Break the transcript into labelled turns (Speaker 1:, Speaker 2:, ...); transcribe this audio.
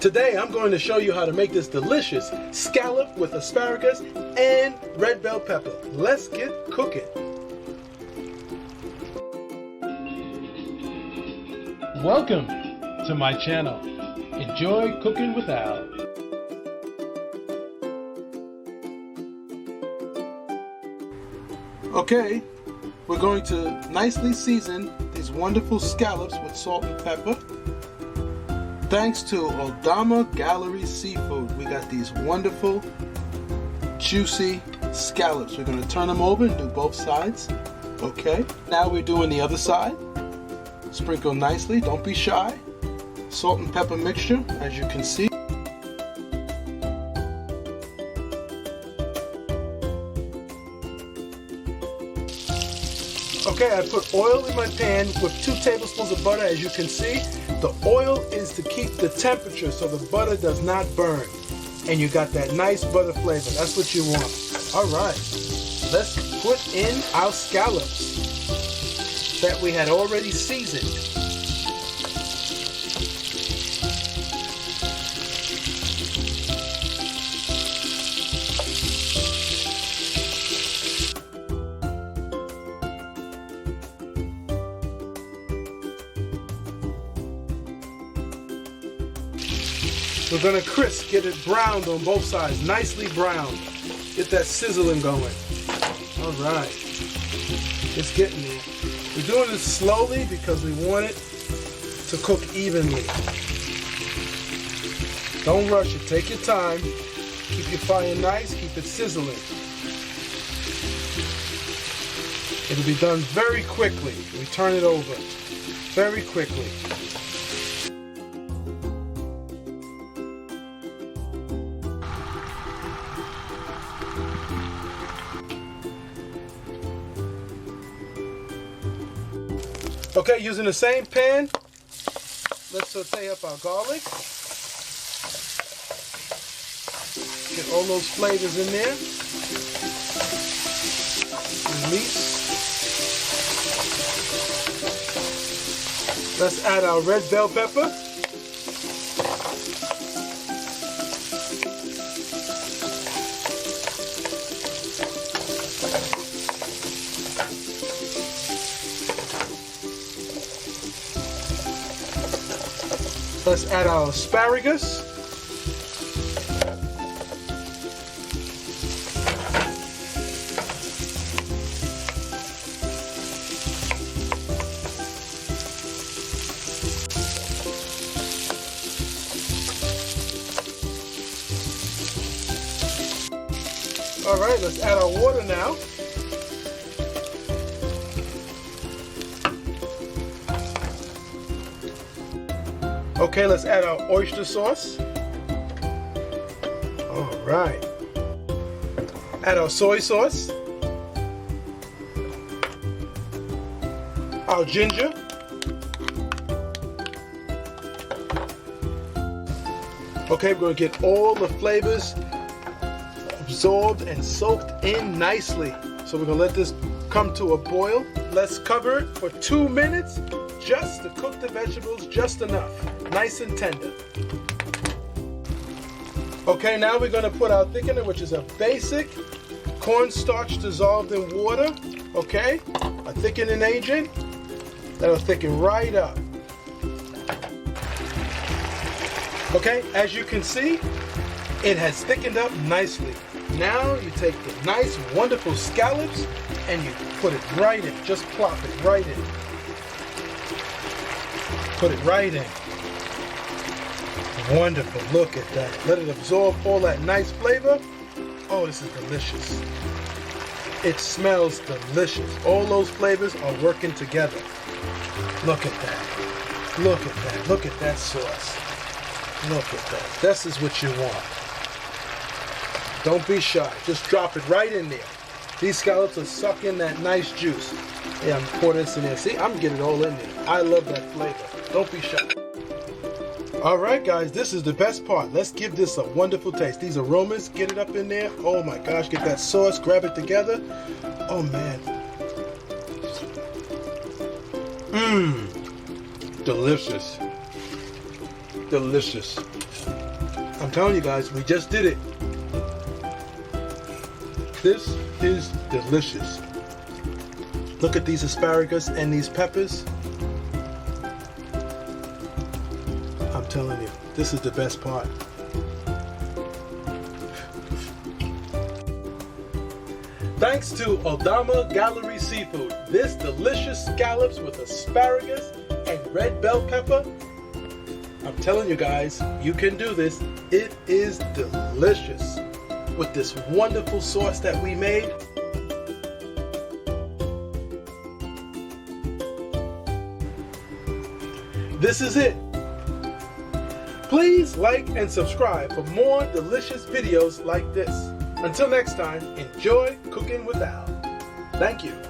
Speaker 1: Today I'm going to show you how to make this delicious scallop with asparagus and red bell pepper. Let's get cooking. Welcome to my channel. Enjoy cooking with Al. Okay, we're going to nicely season these wonderful scallops with salt and pepper. Thanks to Odama Gallery Seafood, we got these wonderful, juicy scallops. We're going to turn them over and do both sides. Okay, now we're doing the other side. Sprinkle nicely, don't be shy. Salt and pepper mixture, as you can see. Okay, I put oil in my pan with 2 tablespoons of butter, as you can see. The oil is to keep the temperature so the butter does not burn. And you got that nice butter flavor. That's what you want. All right, let's put in our scallops that we had already seasoned. We're gonna crisp, get it browned on both sides, nicely browned. Get that sizzling going. All right, it's getting there. We're doing this slowly because we want it to cook evenly. Don't rush it, take your time. Keep your fire nice, keep it sizzling. It'll be done very quickly. We turn it over very quickly. Okay, using the same pan, let's saute up our garlic. Get all those flavors in there. Release. Let's add our red bell pepper. Let's add our asparagus. All right, let's add our water now. Okay, let's add our oyster sauce. All right. Add our soy sauce. Our ginger. Okay, we're going to get all the flavors absorbed and soaked in nicely. So we're going to let this come to a boil. Let's cover it for 2 minutes just to cook the vegetables just enough. Nice and tender. Okay, now we're going to put our thickener, which is a basic cornstarch dissolved in water. Okay, a thickening agent that'll thicken right up. Okay, as you can see, it has thickened up nicely. Now you take the nice, wonderful scallops and you put it right in. Just plop it right in. Put it right in. Wonderful, look at that. Let it absorb all that nice flavor. Oh, this is delicious. It smells delicious. All those flavors are working together. Look at that. Look at that. Look at that sauce. Look at that. This is what you want. Don't be shy. Just drop it right in there. These scallops are sucking that nice juice. Yeah, I'm pour this in there. See, I'm getting it all in there. I love that flavor. Don't be shy. All right, guys, this is the best part. Let's give this a wonderful taste. These aromas, get it up in there. Oh my gosh, get that sauce, grab it together. Oh man. Delicious. delicious. I'm telling you guys, we just did it. This is delicious. Look at these asparagus and these peppers. I'm telling you, this is the best part. Thanks to Aldama Gallery Seafood, this delicious scallops with asparagus and red bell pepper, I'm telling you guys, you can do this. It is delicious with this wonderful sauce that we made. This is it. Please like and subscribe for more delicious videos like this. Until next time, enjoy cooking with Al. Thank you.